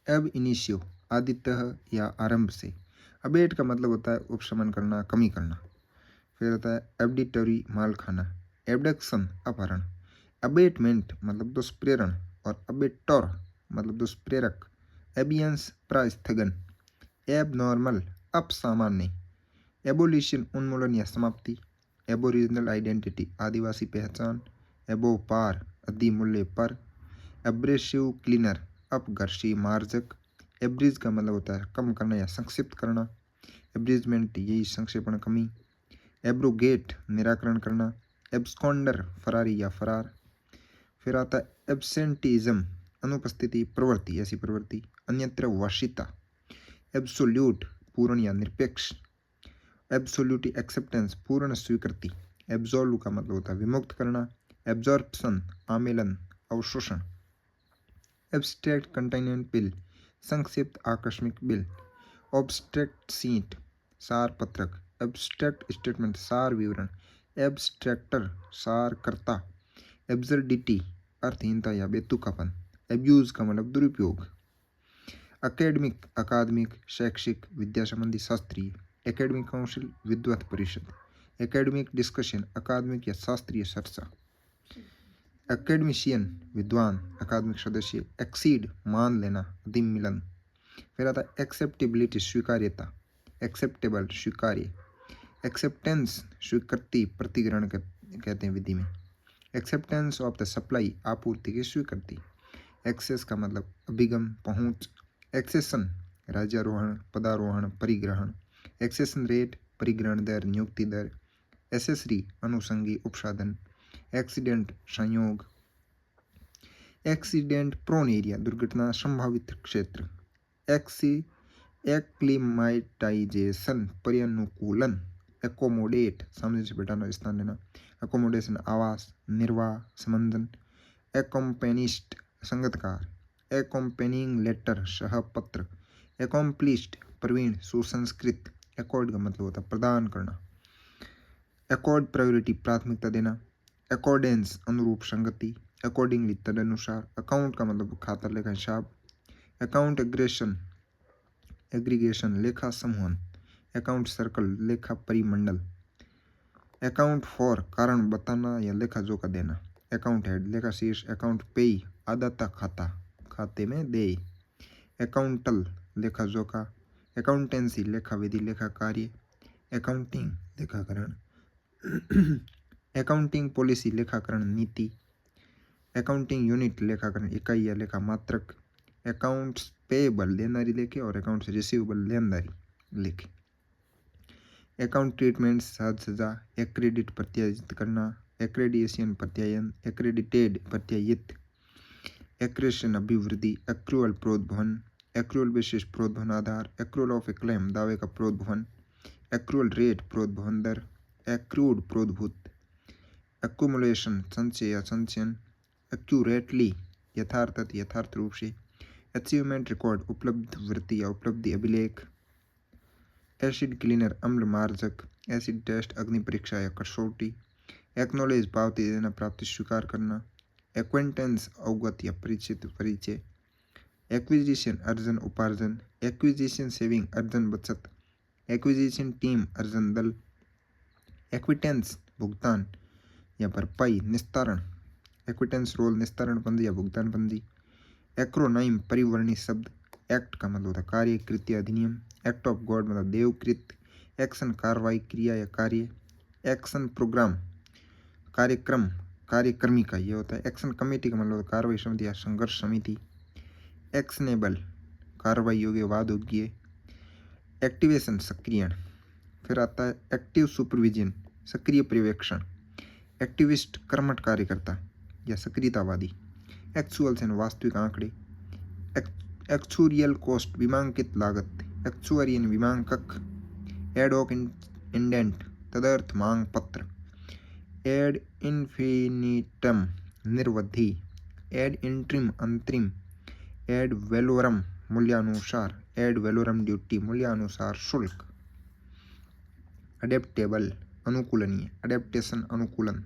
एब इनिशियो आदितः या आरंभ से। अबेट का मतलब होता है उपशमन करना, कमी करना। फिर होता है एबडिटरी माल खाना, एबडक्शन अपहरण, अबेटमेंट मतलब दुष्प्रेरण और अबेटोर मतलब दुष्प्रेरक, एबियंस प्रास्थगन, एब नॉर्मल अपसामान्य, एबोलिशन उन्मूलन या समाप्ति, एबोरिजिनल आइडेंटिटी आदिवासी पहचान, एबो पार अधिमूल्य पर, एब्रेसिव क्लीनर अपघर्षी मार्जक, एब्रिज का मतलब होता है कम करना या संक्षिप्त करना, एब्रिजमेंट यही संक्षेपण कमी, एब्रोगेट निराकरण करना, एब्सकॉन्डर फरारी या फरार। फिर आता है एब्सेंटिज्म अनुपस्थिति प्रवृत्ति ऐसी प्रवृत्ति, अन्यत्र वशिता, एब्सोल्यूट पूर्ण या निरपेक्ष, एब्सोल्यूट एक्सेप्टेंस पूर्ण स्वीकृति, एब्जॉल्व का मतलब होता है विमुक्त करना, एब्जॉर्प्शन आमेलन अवशोषण, एब्स्ट्रैक्ट कंटेनमेंट बिल संक्षिप्त आकस्मिक बिल, ऑब्स्ट्रैक्ट सीट सार पत्रक, एब्स्ट्रैक्ट स्टेटमेंट सार विवरण, एब्स्ट्रैक्टर सारकर्ता, एब्सर्डिटी अर्थहीनता या बेतुकापन, एब्यूज का मतलब दुरुपयोग, अकेडमिक अकादमिक शैक्षिक विद्या संबंधी शास्त्रीय, एकेडमिक काउंसिल विद्वत परिषद, एकेडमिक डिस्कशन अकादमिक या शास्त्रीय चर्चा, एकेडमिशियन विद्वान अकादमिक सदस्य, एक्सीड मान लेना अधिम मिलन। फिर आता है एक्सेप्टेबिलिटी स्वीकार्यता, एक्सेप्टेबल स्वीकार्य, एक्सेप्टेंस स्वीकृति प्रतिग्रहण कहते हैं विधि में, एक्सेप्टेंस ऑफ द सप्लाई आपूर्ति की स्वीकृति, एक्सेस का मतलब अभिगम पहुंच, एक्सेशन राज्यारोहण पदारोहण परिग्रहण, एक्सेशन रेट परिग्रहण दर नियुक्ति दर, एसेसरी अनुषंगी उपसाधन, एक्सीडेंट संयोग, एक्सीडेंट प्रोन एरिया दुर्घटना संभावित क्षेत्र, एक्सी एक्लिमाटाइजेशन पर्यानुकूलन, एकोमोडेट सामने से बैठाना स्थान लेना, एकोमोडेशन आवास निर्वाह समंदन, एकोम्पेनिस्ट संगतकार, एकोम्पेनिंग लेटर सहपत्र, एकोम्प्लिस्ड प्रवीण सुसंस्कृत, एकॉर्ड का मतलब होता है प्रदान करना, एकॉर्ड प्रायोरिटी प्राथमिकता देना, एकॉर्डेंस अनुरूप संगति, अकॉर्डिंगली तदनुसार, अकाउंट का मतलब खाता लेखा हिसाब, अकाउंट एग्रेशन एग्रीगेशन लेखा समूहन, अकाउंट सर्कल लेखा परिमंडल, अकाउंट फॉर कारण बताना या लेखा जोखा देना, अकाउंट हेड लेखा शीर्ष, अकाउंट पेई आदाता खाता खाते में दे, अकाउंटल लेखा जोखा, अकाउंटेंसी लेखा विधि लेखा कार्य, अकाउंटिंग लेखाकरण, अकाउंटिंग पॉलिसी लेखाकरण नीति, अकाउंटिंग यूनिट लेखाकरण इकाई या लेखा मात्रक, अकाउंट्स पेएबल देनदारी लेखे और अकाउंट्स रिसीवेबल लेनदारी लेखे, अकाउंट ट्रीटमेंट साज सजा, एक्रेडिट प्रत्यायित करना, एक्रेडिएशन प्रत्यायन, एक्रेडिटेड प्रत्यायित, एक्रेशन अभिवृद्धि, एक्रूअल प्रोद्भवन, एक्रूअल विशेष प्रोद्भवन आधार, एक्रूअल ऑफ ए क्लेम दावे का प्रोद्भवन, एक्रूअल रेट प्रोद्भवन दर, एक्रूड प्रोद्भूत, एक्यूमुलेशन संचय या संचयन, एक्यूरेटली यथार्थत यथार्थ रूप से, अचीवमेंट रिकॉर्ड उपलब्ध वृत्ति या उपलब्धि अभिलेख, एसिड क्लीनर अम्ल मार्जक, एसिड टेस्ट अग्नि परीक्षा या कसौटी, एक्नोलेज पावती देना प्राप्ति स्वीकार करना, एक्वेंटेंस अवगत या परिचित परिचय, एक्विजिशन अर्जन उपार्जन, एक्विजिशन सेविंग अर्जन बचत, एक्विजिशन टीम अर्जन दल, एक्विटेंस भुगतान या भरपाई निस्तारण, एक्विटेंस रोल निस्तारण पंजी या भुगतान पंजी, एक्रोनाइम परिवर्णी शब्द, एक्ट का मतलब होता है कार्य कृत्य अधिनियम, एक्ट ऑफ गॉड मतलब देवकृत, एक्शन कार्रवाई क्रिया या कार्य, एक्शन प्रोग्राम कार्यक्रम कार्यक्रमी का ये होता है, एक्शन कमेटी का मतलब कार्रवाई समिति या संघर्ष समिति, एक्शनेबल कार्रवाई योग्य वाद योग्य, एक्टिवेशन सक्रियण। फिर आता है एक्टिव सुपरविजन सक्रिय पर्यवेक्षण, एक्टिविस्ट कर्मठ कार्यकर्ता या सक्रियतावादी, एक्चुअल से वास्तविक आंकड़े, एक्चुरियल कॉस्ट विमांकित लागत, एक्चुअरियन विमांकक, एडॉक इंडेंट तदर्थ मांग पत्र, एड इन्फिनिटम निर्वधि, एड इंट्रिम अंतरिम, एड वेलोरम मूल्यानुसार, एड वेलोरम ड्यूटी मूल्यानुसार शुल्क, अडेप्टेबल अनुकूलनीय, अडेप्टेशन अनुकूलन,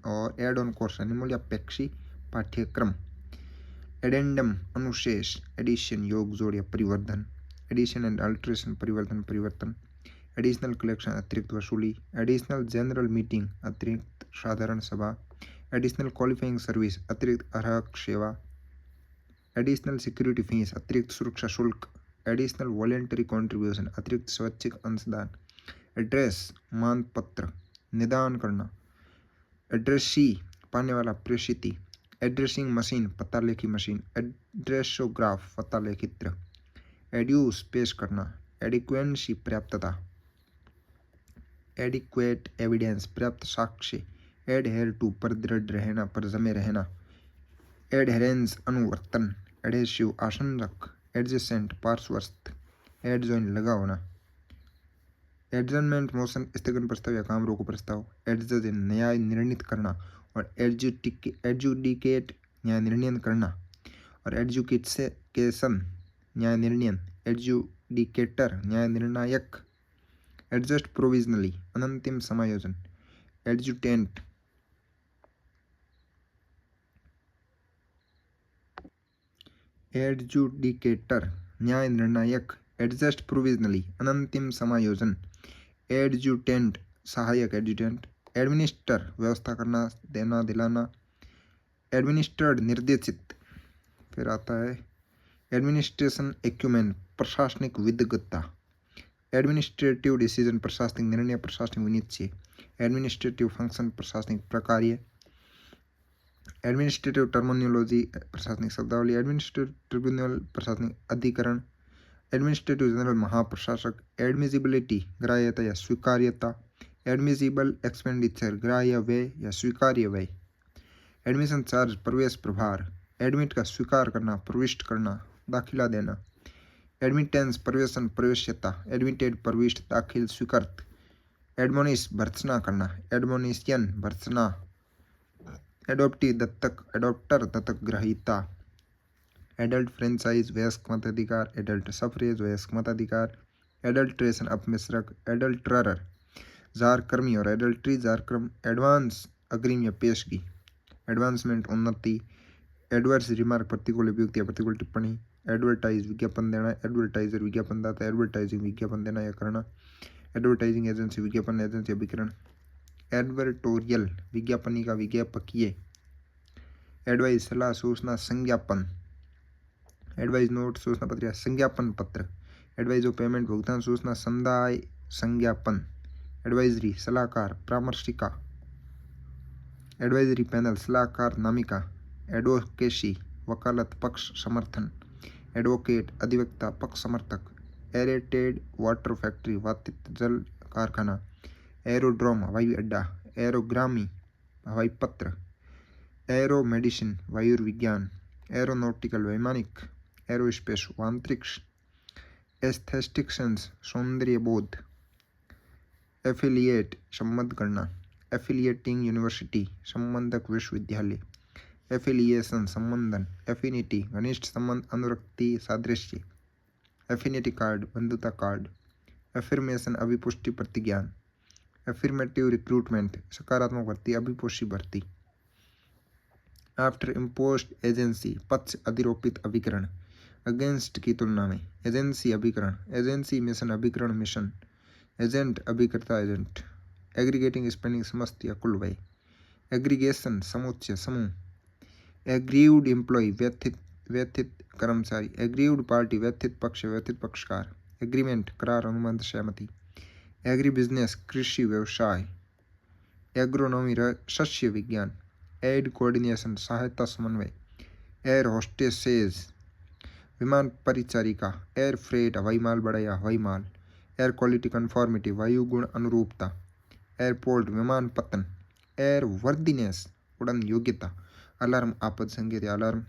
और एड ऑन कोर्स यानी मूल्यापेक्षी पाठ्यक्रम, एडेंडम अनुशेष, एडिशन योग जोड़ या परिवर्धन, एडिशन एंड अल्ट्रेशन परिवर्तन परिवर्तन, एडिशनल कलेक्शन अतिरिक्त वसूली, एडिशनल जनरल मीटिंग अतिरिक्त साधारण सभा, एडिशनल क्वालिफाइंग सर्विस अतिरिक्त अर्हक सेवा, एडिशनल सिक्योरिटी फीस अतिरिक्त सुरक्षा शुल्क, एडिशनल वॉलेंटरी कॉन्ट्रीब्यूशन अतिरिक्त स्वैच्छिक अंशदान, एड्रेस मानपत्र निदान करना, एड्रेसी पाने वाला प्रेषिती, एड्रेसिंग मशीन पता लेखी मशीन, एड्रेसोग्राफ पता लेखित्र, एड्यूस पेश करना, एडिक्वेंसी पर्याप्तता, एडिक्वेट एविडेंस पर्याप्त साक्ष्य, एडहेर टू पर दृढ़ रहना पर जमे रहना, एडहेरेंस अनुवर्तन, एडहेसिव आसंजक, एडजेसेंट पार्श्वस्थ, एडजॉइन लगा होना, एडजमेंट मोशन स्थगन प्रस्ताव या काम रोको प्रस्ताव, एडजज न्याय निर्णित करना और एडजुडिकेट न्याय निर्णय करना और एडजुकेशन न्याय निर्णय, एडजुडिकेटर न्याय निर्णायक, एडजस्ट प्रोविजनली अनंतिम समायोजन, एडजुटेंट एडजुडिकेटर न्याय निर्णायक, एडजस्ट प्रोविजनली अनंतिम समायोजन, एडजुटेंट सहायक एडजुटेंट, एडमिनिस्टर व्यवस्था करना देना दिलाना, एडमिनिस्ट्रेड निर्देशित, फिर आता है एडमिनिस्ट्रेशन एक्यूमेन प्रशासनिक विदग्धता, एडमिनिस्ट्रेटिव डिसीजन प्रशासनिक निर्णय प्रशासनिक विनिश्चय, एडमिनिस्ट्रेटिव फंक्शन प्रशासनिक प्रकार्य, एडमिनिस्ट्रेटिव टर्मिनोलॉजी प्रशासनिक शब्दावली, एडमिनिस्ट्रेटिव ट्रिब्यूनल प्रशासनिक अधिकरण, एडमिनिस्ट्रेटिव जनरल महाप्रशासक, एडमिजिबिलिटी ग्राह्यता या स्वीकार्यता, एडमिजिबल एक्सपेंडिचर ग्राह्य व्यय या स्वीकार्य व्यय, एडमिशन चार्ज प्रवेश प्रभार, एडमिट का स्वीकार करना प्रविष्ट करना दाखिला देना, एडमिटेंस प्रवेशन प्रवेश्यता, एडमिटेड प्रविष्ट दाखिल स्वीकृत, एडमोनिश भर्त्सना करना, एडमोनिशियन भर्त्सना, एडोप्टी दत्तक एडोप्टर दत्तक ग्रहीता, एडल्ट फ्रेंचाइज वयस्क मताधिकार, एडल्ट सफरेज वयस्क मताधिकार, एडल्ट्रेशन अपमिश्रक, एडल्ट्रर जारकर्मी और एडल्ट्री जारकर्म, एडवांस अग्रिम या पेशगी, एडवांसमेंट उन्नति, एडवर्स रिमार्क प्रतिकूल उपयुक्त या प्रतिकूल टिप्पणी, एडवर्टाइज विज्ञापन देना, एडवर्टाइजर विज्ञापन दाता, एडवर्टाइजिंग विज्ञापन देना या करना, एडवर्टाइजिंग एजेंसी विज्ञापन एजेंसी अभिकरण, एडवर्टोरियल विज्ञापनी का विज्ञापकीय, एडवाइज सलाह सूचना संज्ञापन, एडवाइज नोट सूचना पत्र या संज्ञापन पत्र, एडवाइज ऑफ पेमेंट भुगतान सूचना संदाय संज्ञापन, एडवाइजरी सलाहकार परामर्शिका, एडवाइजरी पैनल सलाहकार नामिका, एडवोकेसी वकालत पक्ष समर्थन, एडवोकेट अधिवक्ता पक्ष समर्थक, एरेटेड वाटर फैक्ट्री वातित जल कारखाना, एरोड्रोम हवाई अड्डा, एरोग्रामी हवाई पत्र, एरो मेडिसिन वायुर्विज्ञान, एरोनॉटिकल वैमानिक, एरोस्पेस अंतरिक्ष, एस्थेटिक्स सौंदर्य बोध, एफिलिएट संबंध करना, एफिलिएटिंग यूनिवर्सिटी संबंधक विश्वविद्यालय, एफिलिएशन संबंधन, एफिनिटी घनिष्ठ संबंध अनुरक्ति सादृश्य, एफिनिटी कार्ड बंधुता कार्ड, एफर्मेशन अभिपुष्टि प्रतिज्ञान, एफर्मेटिव रिक्रूटमेंट सकारात्मक भर्ती अभिपोषी भर्ती, आफ्टर इम्पोज्ड एजेंसी पक्ष अधिरोपित अभिकरण, अगेंस्ट की तुलना में, एजेंसी अभिकरण, एजेंसी मिशन अभिकरण मिशन, एजेंट अभिकर्ता एजेंट, एग्रीगेटिंग स्पेंडिंग समस्त या कुल व्यय, एग्रीगेशन समुच्चय समूह, एग्रीव्ड एम्प्लॉय व्यथित कर्मचारी, एग्रीव्ड पार्टी व्यथित पक्ष व्यथित पक्षकार, एग्रीमेंट करार अनुबंध सहमति, एग्री बिजनेस कृषि व्यवसाय, एग्रोनॉमी शस्य विज्ञान, एड कोऑर्डिनेशन सहायता समन्वय, एयर होस्टेसेज विमान परिचारिका, एयर फ्रेट हवाई माल बड़ा या हवाई माल, एयर क्वालिटी कन्फॉर्मिटी वायु गुण अनुरूपता, एयरपोर्ट विमान पतन, एयर वर्दीनेस उड़न योग्यता, अलार्म आपद संकेत या अलार्म,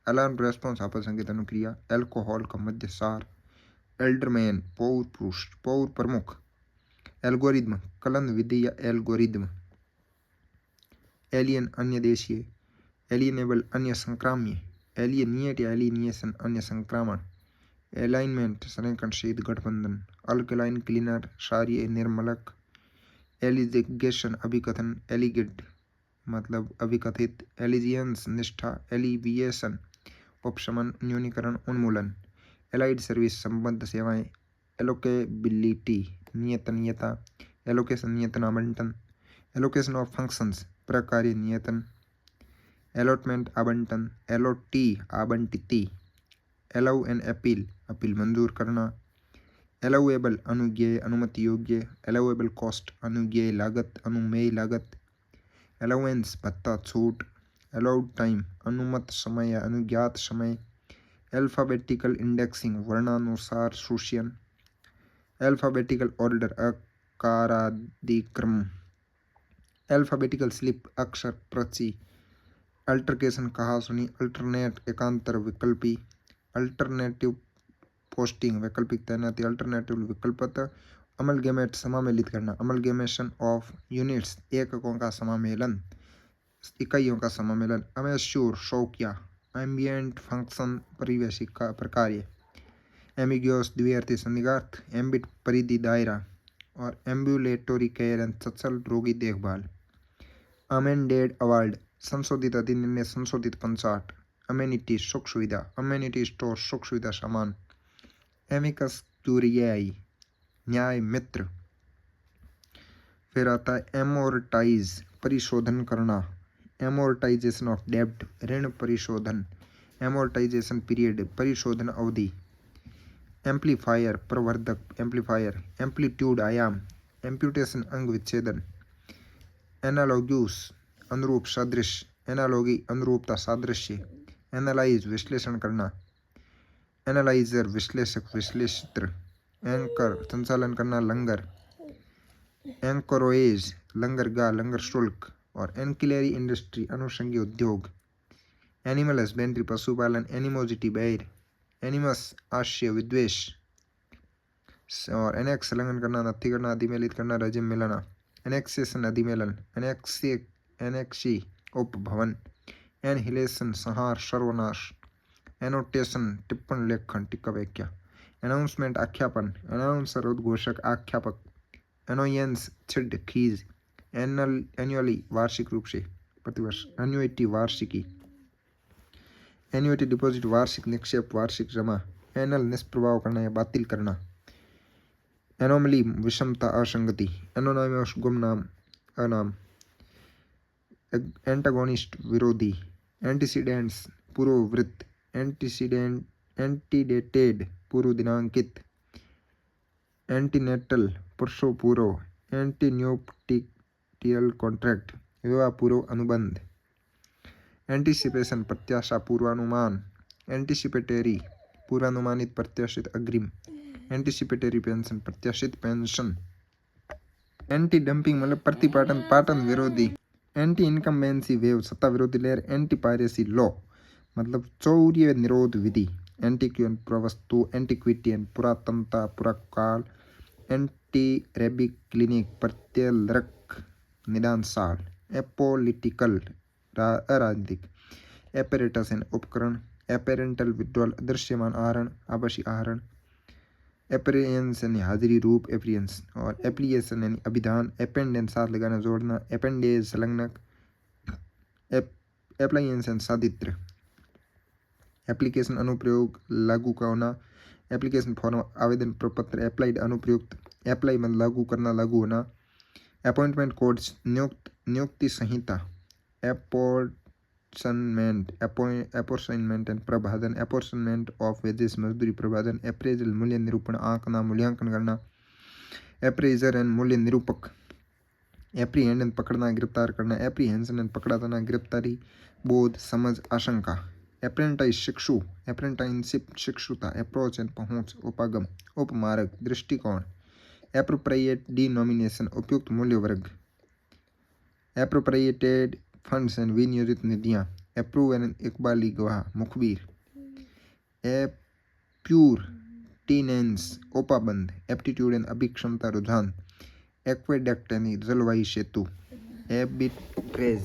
अलार्म रेस्पॉन्स आपद संकेत अनुक्रिया, एल्कोहल का मध्य सार, एल्डरमैन पौर प्रमुख, एल्गोरिदम कलन विधि या एल्गोरिदम, एलियन अन्य देशीय, एलियनेबल अन्य संक्राम्य, एलियनिएट या एलियनिएशन अन्य संक्रामण, एलाइनमेंट संरेखनशील गठबंधन, अल्कलाइन क्लीनर क्षारीय निर्मलक, एलिगेशन अभिकथन, एलिगेड मतलब अभिकथित, एलिजियंस निष्ठा, एलिविएशन उपशमन, न्यूनीकरण, उन्मूलन। एलाइड सर्विस संबद्ध सेवाएं। एलोकेबिलिटी नियतनीयता। एलोकेशन नियतन आवंटन। एलोकेशन ऑफ फंक्शंस प्रकार्य नियतन। एलॉटमेंट आवंटन। एलओटी आवंटिती। एलाउ एंड अपील अपील मंजूर करना। एलाउएबल अनुज्ञेय अनुमति योग्य। एलाउएबल कॉस्ट अनुज्ञेय लागत अनुमेय लागत। एलाउंस भत्ता छूट। अलाउड टाइम अनुमत समय या अनुज्ञात समय। अल्फाबेटिकल इंडेक्सिंग वर्णानुसार सूचयन। अल्फाबेटिकल ऑर्डर अकारादिक्रम। अल्फाबेटिकल स्लिप अक्षर पर्ची। अल्टरकेशन कहासुनी। अल्टरनेट एकांतर विकल्पी। अल्टरनेटिव पोस्टिंग वैकल्पिक तैनाती। अल्टरनेटिव विकल्पत। अमलगेमेट समामेलित करना। अमलगेमेशन ऑफ यूनिट्स एककों का समामेलन इकाइयों का समामेलन। अमेश्योर शौकिया। एम्बिएंट फंक्शन परिवेशी का प्रकार्य। एम्बिग्यूअस द्विअर्थी संदिग्ध। एम्बिट परिधि दायरा। और एम्बुलेटोरी केयर एंड सचल रोगी देखभाल। अमेंडेड अवार्ड संशोधित अधिनियम संशोधित 58। अमेनिटी सुख सुविधा। अमेनिटी स्टोर सुख सुविधा सामान। एमिकस क्यूरियाई न्याय मित्र। फिर आता है एमोर्टाइज परिशोधन करना। एमोर्टाइजेशन ऑफ डेब्ट ऋण परिशोधन। एमोर्टाइजेशन पीरियड परिशोधन अवधि। एम्पलीफायर प्रवर्धक एम्पलीफायर। एम्पलीट्यूड आयाम। एम्प्यूटेशन अंग विच्छेदन। एनालॉग्यूस अनुरूप सादृश्य। एनालॉगी अनुरूपता सादृश्य। एनालाइज विश्लेषण करना। एनालाइजर विश्लेषक विश्लेषित्र। एंकर संचालन करना लंगर। एंकरोएज लंगरगाह लंगर शुल्क। और एनकिलरी इंडस्ट्री अनुषंगी उद्योग। एनिमल हस्बेंड्री पशुपालन। एनिमोजिटी बैर। एनिमस आश्य विद्वेष। और एनेक्स संलग्न करना नत्थी करना अधिमेलित करना रजिम मिलाना। एनेक्सेशन अधिमेलन। एनेक्सी उपभवन। एनहिलेशन संहार सर्वनाश। एनोटेशन टिप्पण लेखन टीका व्याख्या। अनाउंसमेंट आख्यापन। अनाउंसर उद्घोषक आख्यापक। एनोयंस छिड़ खीज। एनुअली वार्षिक रूप से प्रतिवर्ष। एन्युइटी वार्षिकी। एन्युइटी डिपॉजिट वार्षिक निक्षेप वार्षिक जमा। एनल निष्प्रभाव करना या बातिल करना। एनोमली विषमता असंगति। एनोनिमस गुमनाम अनाम। एंटागोनिस्ट विरोधी। एंटीसीडेंट्स पूर्ववृत्त। एंटीडेटेड पूर्व दिनांकित। एंटीनेटल प्रसव पूर्व। एंटीन्यूप्टियल कॉन्ट्रैक्ट विवाह पूर्व अनुबंध। एंटीसिपेशन प्रत्याशा पूर्वानुमान। एंटीसिपेटरी पूर्वानुमानित प्रत्याशित अग्रिम। एंटीसिपेटरी पेंशन प्रत्याशित पेंशन। एंटी डंपिंग मतलब प्रतिपाटन पाटन विरोधी। एंटी इनकम्बेंसी वेव सत्ता विरोधी लहर। एंटी पायरेसी लॉ मतलब चौर्य निरोध विधि। एंटीक्यून प्रवस्तु। एंटीक्विटी एंड पुरातनता पुराकाल। एंटी रेबिक क्लिनिक प्रत्यलरक निदानशाल। एपोलिटिकल अराजनीतिक। एपेरेटस एंड उपकरण। एपेरेंटल विड्रॉल दृश्यमान आहरण आभासी आहरण। एपरियंस यानी हाजिरी रूप एपरियंस। और एप्लीकेशन यानी अभिधान। एपेंडेंस साथ लगाना जोड़ना। एपेंडेज संलग्नक। Appliance and सादित्र। एप्लीकेशन अनुप्रयोग लागू का होना। एप्लीकेशन फॉर्म आवेदन प्रपत्र। एप्लाइड अनुप्रयुक्त। एप्लाई मतलब लागू करना लागू होना। अपॉइंटमेंट कोड्स नियुक्ति संहिता। एपोर्शनमेंट एंड प्रभाजन। एपोर्शनमेंट ऑफ वेजेस मजदूरी प्रभाजन। एप्रेजल मूल्य निरूपण आंकना मूल्यांकन करना। एप्रेजर एंड मूल्य निरूपक। एप्रीहेंड एंड पकड़ना गिरफ्तार करना। एप्रीहेंशन एंड पकड़ा जाना गिरफ्तारी बोध समझ आशंका। एप्रेंटाइज शिक्षु। एप्रेंटाइनशिप शिक्षुता। अप्रोच एंड पहुंच उपागम उपमार्ग दृष्टिकोण। एप्रोप्रिएट डिनोमिनेशन उपयुक्त मूल्य वर्ग। एप्रोप्रिएटेड फंड्स एंड विनियोजित निधियां। अप्रूव एंड इकबाली गवाह मुखबिर। एप्यूरटिनेंस ओपाबंद। एप्टीट्यूड एंड अभिक्षमता रुझान। एक्वेडक्ट यानी जलवायु सेतु। एबिट्रेज